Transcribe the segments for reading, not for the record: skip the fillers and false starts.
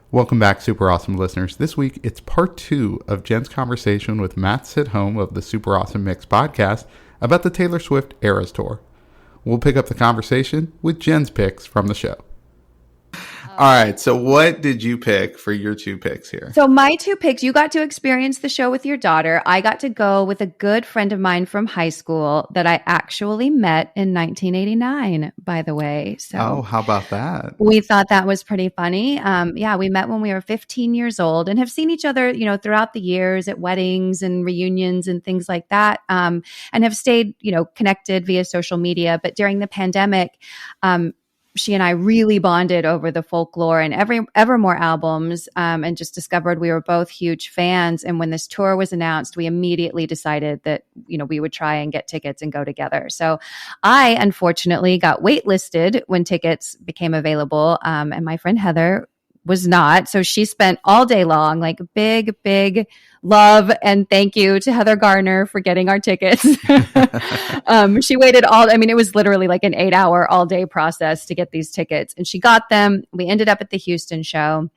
Welcome back, super awesome listeners. This week, it's part 2 of Jenn's conversation with Matt Sidhom of the Super Awesome Mix podcast about the Taylor Swift Eras Tour. We'll pick up the conversation with Jenn's picks from the show. All right, so what did you pick for your 2 picks here? So my 2 picks, you got to experience the show with your daughter. I got to go with a good friend of mine from high school that I actually met in 1989, by the way. So how about that? We thought that was pretty funny. We met when we were 15 years old and have seen each other, throughout the years at weddings and reunions and things like that, and have stayed, connected via social media. But during the pandemic, she and I really bonded over the Folklore and Evermore albums, and just discovered we were both huge fans. And when this tour was announced, we immediately decided that, we would try and get tickets and go together. So I unfortunately got waitlisted when tickets became available. And my friend Heather was not. So she spent all day long, like big love and thank you to Heather Garner for getting our tickets. She waited it was literally like an 8-hour all day process to get these tickets, and she got them. We ended up at the Houston show.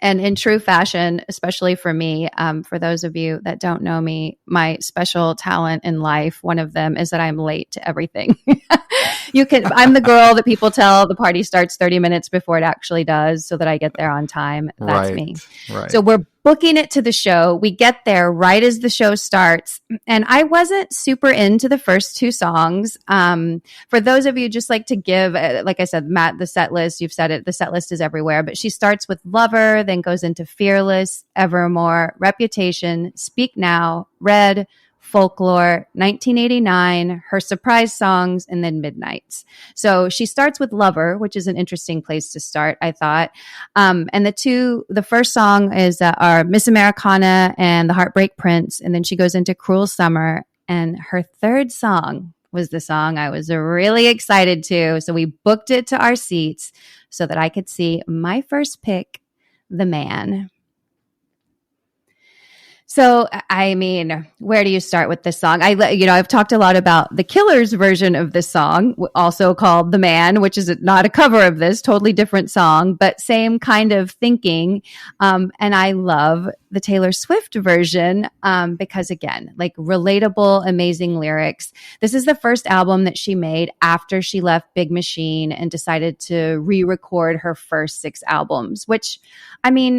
And in true fashion, especially for me, for those of you that don't know me, my special talent in life, one of them is that I'm late to everything. I'm the girl that people tell the party starts 30 minutes before it actually does so that I get there on time. That's me. Right. So we're booking it to the show. We get there right as the show starts. And I wasn't super into the first 2 songs. For those of you, just like to give, like I said, Matt, the set list, you've said it, the set list is everywhere, but she starts with Lover, then goes into Fearless, Evermore, Reputation, Speak Now, Red, Folklore, 1989, her surprise songs, and then Midnights. So she starts with Lover, which is an interesting place to start, I thought. And the first song is are Miss Americana and The Heartbreak Prince. And then she goes into Cruel Summer. And her third song was the song I was really excited to. So we booked it to our seats so that I could see my first pick, The Man. So, where do you start with this song? I've talked a lot about the Killers version of this song, also called The Man, which is not a cover of this, totally different song, but same kind of thinking. And I love the Taylor Swift version because, again, like relatable, amazing lyrics. This is the first album that she made after she left Big Machine and decided to re-record her first 6 albums, which,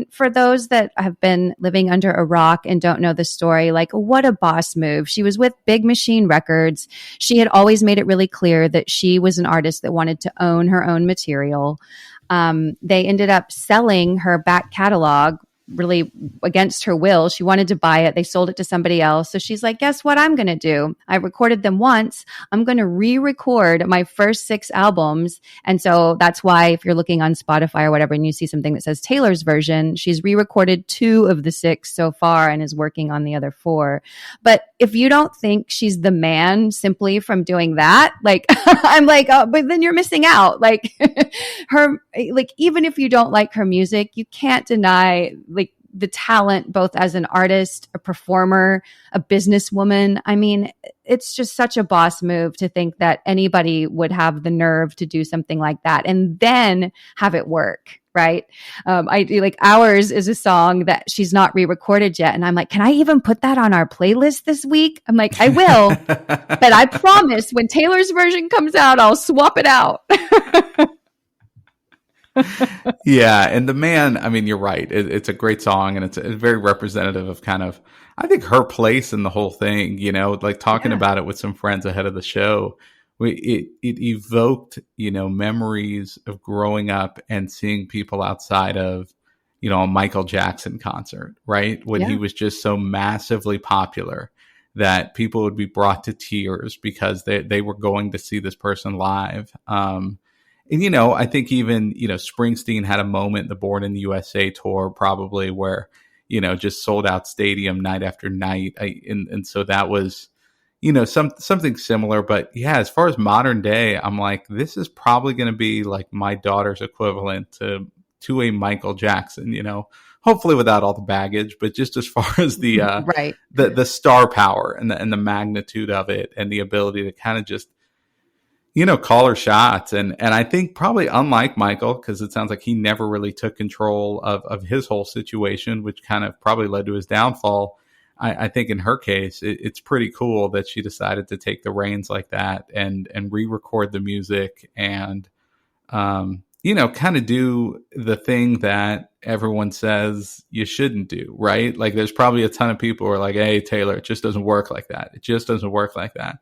for those that have been living under a rock and don't know the story, like what a boss move. She was with Big Machine Records. She had always made it really clear that she was an artist that wanted to own her own material. They ended up selling her back catalog really against her will. She wanted to buy it. They sold it to somebody else. So she's like, guess what I'm going to do? I recorded them once. I'm going to re-record my first 6 albums. And so that's why if you're looking on Spotify or whatever, and you see something that says Taylor's version, she's re-recorded 2 of the 6 so far and is working on the other 4. But if you don't think she's the man simply from doing that, like, I'm like, oh, but then you're missing out. Like her, like, even if you don't like her music, you can't deny like the talent, both as an artist, a performer, a businesswoman. It's just such a boss move to think that anybody would have the nerve to do something like that and then have it work. Right. I do like Ours is a song that she's not re-recorded yet. And I'm like, can I even put that on our playlist this week? I'm like, I will, but I promise when Taylor's version comes out, I'll swap it out. Yeah. And The Man, you're right. It's a great song and it's very representative of kind of, I think, her place in the whole thing, like talking about it with some friends ahead of the show. It evoked, memories of growing up and seeing people outside of, a Michael Jackson concert, right? When he was just so massively popular that people would be brought to tears because they were going to see this person live. And, I think even, Springsteen had a moment, the Born in the USA tour, probably where, just sold out stadium night after night. And so that was, something similar. But yeah, as far as modern day, I'm like, this is probably going to be like my daughter's equivalent to a Michael Jackson, hopefully without all the baggage, but just as far as the, the star power and the magnitude of it and the ability to kind of just, call her shots. And I think probably unlike Michael, because it sounds like he never really took control of his whole situation, which kind of probably led to his downfall. I think in her case, it's pretty cool that she decided to take the reins like that and re-record the music and, kind of do the thing that everyone says you shouldn't do, right? Like there's probably a ton of people who are like, hey, Taylor, it just doesn't work like that. It just doesn't work like that.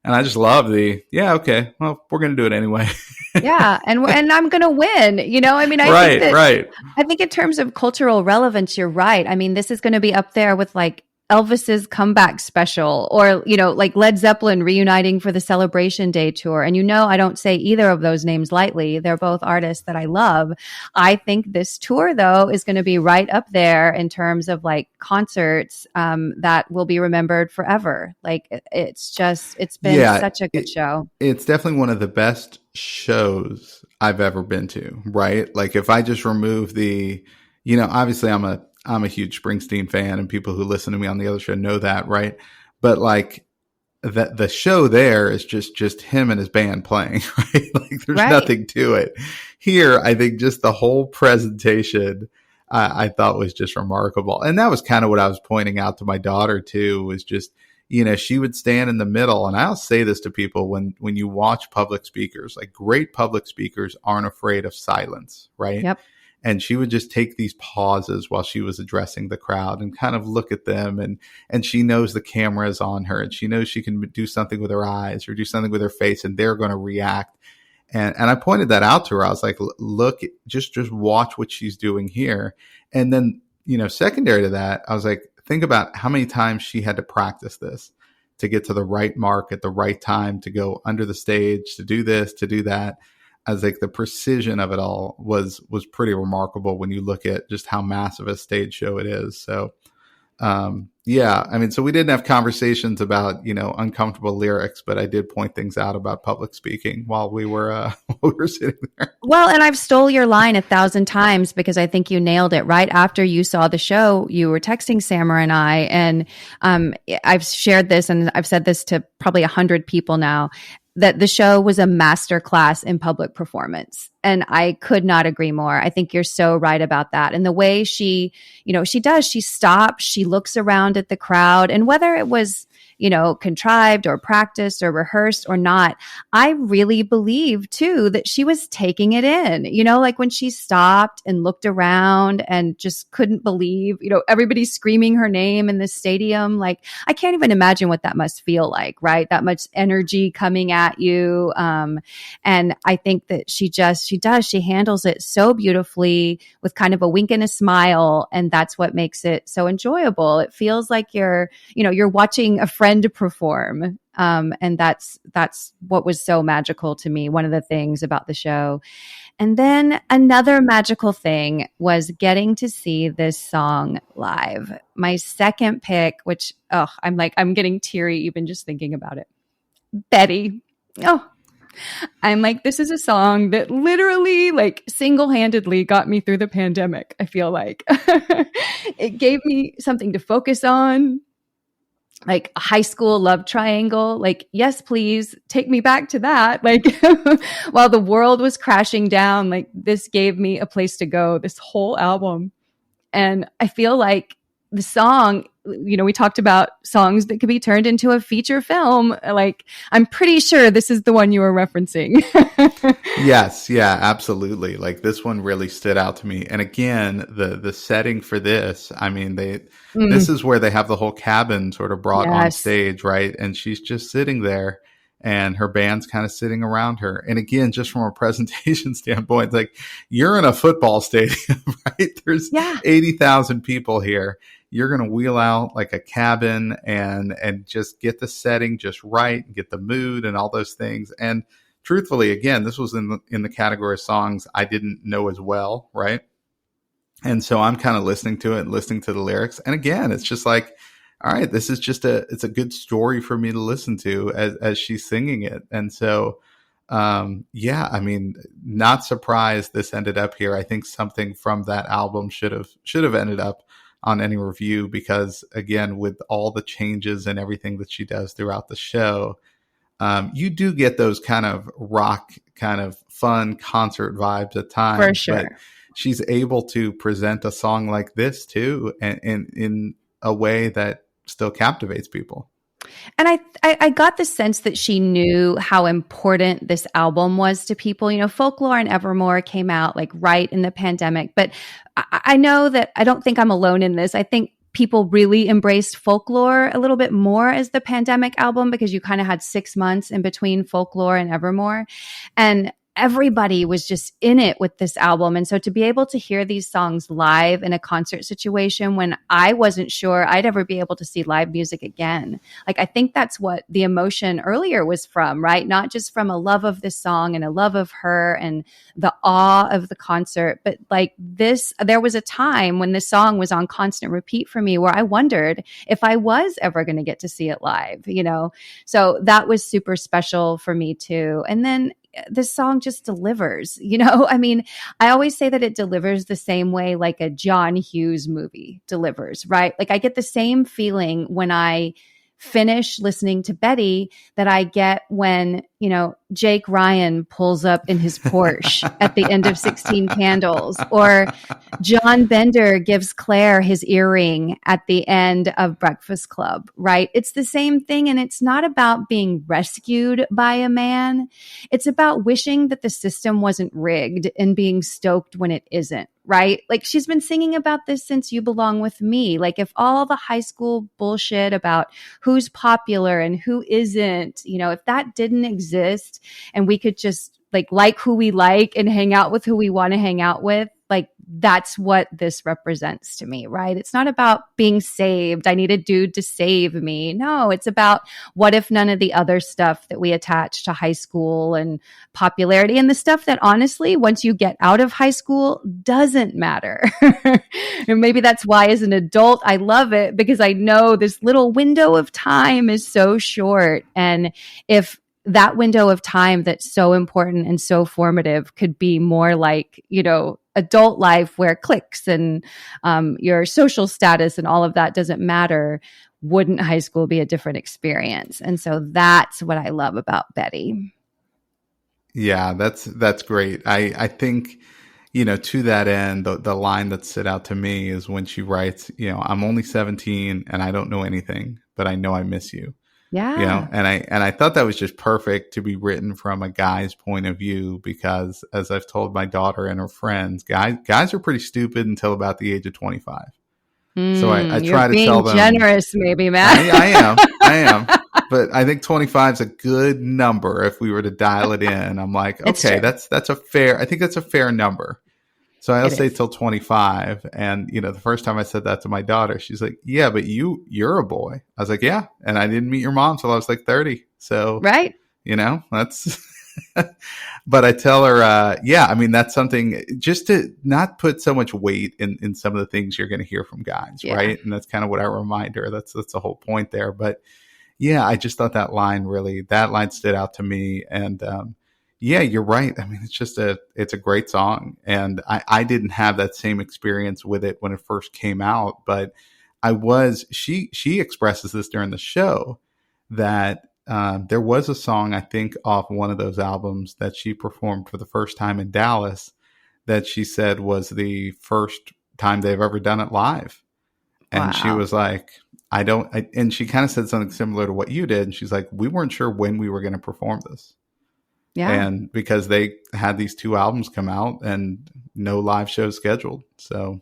And I just love yeah, okay, well, we're going to do it anyway. Yeah, and I'm going to win. I mean, Right, right. I think in terms of cultural relevance, you're right. I mean, this is going to be up there with like Elvis's comeback special or, like Led Zeppelin reuniting for the Celebration Day tour. And I don't say either of those names lightly. They're both artists that I love. I think this tour, though, is going to be right up there in terms of like concerts that will be remembered forever. Like it's been such a good show. It's definitely one of the best shows I've ever been to, right? Like if I just remove obviously I'm a huge Springsteen fan, and people who listen to me on the other show know that, right? But like the show there is just him and his band playing, right? Like there's nothing to it. Here, I think just the whole presentation I thought was just remarkable. And that was kind of what I was pointing out to my daughter too, was just, she would stand in the middle. And I'll say this to people when you watch public speakers, like great public speakers aren't afraid of silence, right? Yep. And she would just take these pauses while she was addressing the crowd and kind of look at them. And she knows the camera is on her, and she knows she can do something with her eyes or do something with her face, and they're going to react. And I pointed that out to her. I was like, look, just watch what she's doing here. And then, secondary to that, I was like, think about how many times she had to practice this to get to the right mark at the right time, to go under the stage, to do this, to do that. I was like, the precision of it all was pretty remarkable when you look at just how massive a stage show it is. So, yeah, I mean, so we didn't have conversations about, uncomfortable lyrics, but I did point things out about public speaking while we were sitting there. Well, and I've stole your line 1,000 times because I think you nailed it. Right after you saw the show, you were texting Samara and I, and I've shared this and I've said this to probably 100 people now, that the show was a masterclass in public performance. And I could not agree more. I think you're so right about that. And the way she stops, she looks around at the crowd, and whether it was, contrived or practiced or rehearsed or not, I really believe too that she was taking it in, like when she stopped and looked around and just couldn't believe, everybody screaming her name in the stadium. Like, I can't even imagine what that must feel like, right? That much energy coming at you. And I think that she handles it so beautifully with kind of a wink and a smile. And that's what makes it so enjoyable. It feels like you're watching a friend perform. And that's what was so magical to me. One of the things about the show. And then another magical thing was getting to see this song live. My second pick, which, I'm getting teary even just thinking about it. Betty. Oh, I'm like, this is a song that literally like single-handedly got me through the pandemic. I feel like it gave me something to focus on, like a high school love triangle. Like, yes, please take me back to that. Like while the world was crashing down, like this gave me a place to go, this whole album. And I feel like the song, we talked about songs that could be turned into a feature film. Like, I'm pretty sure this is the one you were referencing. Yes. Yeah, absolutely. Like this one really stood out to me. And again, the setting for this, I mean, this is where they have the whole cabin sort of brought on stage, right? And she's just sitting there and her band's kind of sitting around her. And again, just from a presentation standpoint, like you're in a football stadium, right? There's 80,000 people here. You're going to wheel out like a cabin and just get the setting just right and get the mood and all those things. And truthfully, again, this was in the category of songs I didn't know as well, right? And so I'm kind of listening to it and listening to the lyrics. And again, it's just like, all right, this is just it's a good story for me to listen to as she's singing it. And so, yeah, I mean, not surprised this ended up here. I think something from that album should have ended up on any review, because again, with all the changes and everything that she does throughout the show, you do get those kind of rock, kind of fun concert vibes at For times, but sure. she's able to present a song like this too, and in a way that still captivates people. And I got the sense that she knew how important this album was to people. You know, Folklore and Evermore came out like right in the pandemic, but I know that I don't think I'm alone in this. I think people really embraced Folklore a little bit more as the pandemic album, because you kind of had 6 months in between Folklore and Evermore. And everybody was just in it with this album. And so to be able to hear these songs live in a concert situation when I wasn't sure I'd ever be able to see live music again, like I think that's what the emotion earlier was from, right? Not just from a love of this song and a love of her and the awe of the concert, but like this, there was a time when this song was on constant repeat for me where I wondered if I was ever going to get to see it live, you know? So that was super special for me too. And then this song just delivers, you know? I mean, I always say that it delivers the same way like a John Hughes movie delivers, right? Like I get the same feeling when I finish listening to Betty that I get when, you know, Jake Ryan pulls up in his Porsche at the end of 16 Candles, or John Bender gives Claire his earring at the end of Breakfast Club, right? It's the same thing. And it's not about being rescued by a man. It's about wishing that the system wasn't rigged and being stoked when it isn't, right? Like she's been singing about this since You Belong With Me. Like if all the high school bullshit about who's popular and who isn't, you know, if that didn't exist and we could just like who we like and hang out with who we want to hang out with, like that's what this represents to me, right? It's not about being saved. I need a dude to save me. No, it's about what if none of the other stuff that we attach to high school and popularity and the stuff that honestly, once you get out of high school, doesn't matter. And maybe that's why as an adult, I love it because I know this little window of time is so short. And if that window of time that's so important and so formative could be more like, you know, adult life where clicks and your social status and all of that doesn't matter, wouldn't high school be a different experience? And so that's what I love about Betty. Yeah, that's great. I think, you know, to that end, the line that stood out to me is when she writes, you know, I'm only 17 and I don't know anything, but I know I miss you. You know, Yeah. and I thought that was just perfect to be written from a guy's point of view, because as I've told my daughter and her friends, guys are pretty stupid until about the age of 25. So I You're try to tell being them, generous, maybe, Matt. I am, but I think 25 is a good number. If we were to dial it in, I'm like, It's okay, true. that's a fair, I think that's a fair number. So I'll It say is. till 25. And, you know, the first time I said that to my daughter, she's like, yeah, but you're a boy. I was like, yeah. And I didn't meet your mom till I was like 30. So, Right? you know, that's, but I tell her, yeah, I mean, that's something just to not put so much weight in some of the things you're going to hear from guys. Yeah. Right. And that's kind of what I remind her. That's the whole point there. But yeah, I just thought that line stood out to me. And, yeah, you're right. I mean, it's a great song. And I didn't have that same experience with it when it first came out, but she expresses this during the show that there was a song, I think, off one of those albums that she performed for the first time in Dallas that she said was the first time they've ever done it live. And she Wow. was like, and she kind of said something similar to what you did. And she's like, we weren't sure when we were going to perform this. Yeah. And because they had these two albums come out and no live shows scheduled. So,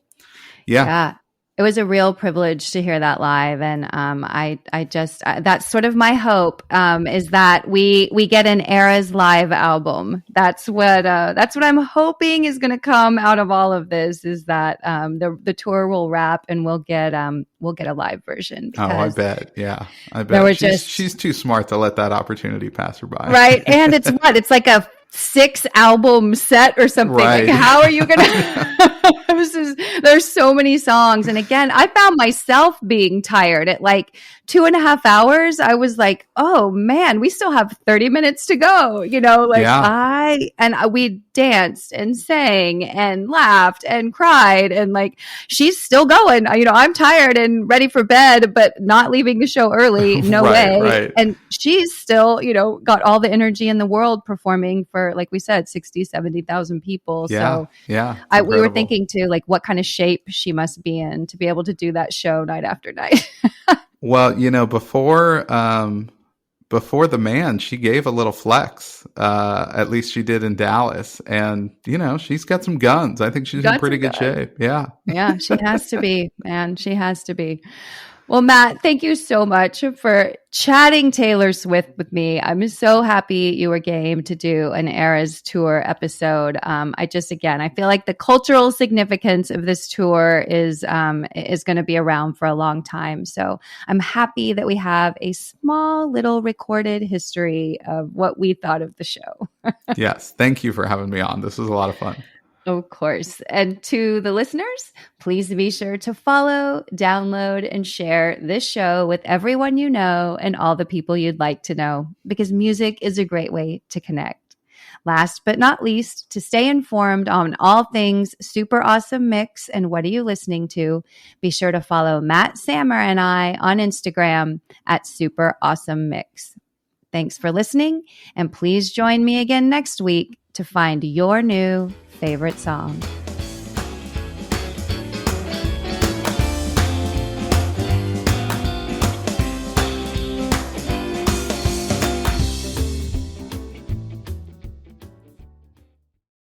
yeah. Yeah. It was a real privilege to hear that live. And I just, that's sort of my hope, is that we get an Eras live album. That's what I'm hoping is going to come out of all of this, is that the tour will wrap and we'll get a live version. Oh, I Because bet. Yeah, I there were bet she's too smart to let that opportunity pass her by. right. And it's like a 6-album set or something. Right. Like, how are you going to? There's so many songs. And again, I found myself being tired at like 2.5 hours. I was like, oh man, we still have 30 minutes to go. Yeah. We danced and sang and laughed and cried. And like, she's still going. I'm tired and ready for bed, but not leaving the show early. No Right, way. right. And she's still, got all the energy in the world performing for, like we said, 60, 70,000 people. Yeah. So Yeah. we were thinking too, like what kind of shape she must be in to be able to do that show night after night. Well, before the man, she gave a little flex. At least she did in Dallas, and she's got some guns. I think she's in pretty good shape. Yeah. Yeah, she has to be, man. She has to be. Well, Matt, thank you so much for chatting Taylor Swift with me. I'm so happy you were game to do an Eras Tour episode. I feel like the cultural significance of this tour is going to be around for a long time. So I'm happy that we have a small little recorded history of what we thought of the show. Yes. Thank you for having me on. This was a lot of fun. Of course. And to the listeners, please be sure to follow, download, and share this show with everyone you know and all the people you'd like to know, because music is a great way to connect. Last but not least, to stay informed on all things Super Awesome Mix and What Are You Listening To, be sure to follow Matt Sammer and I on Instagram at Super Awesome Mix. Thanks for listening, and please join me again next week to find your new favorite song.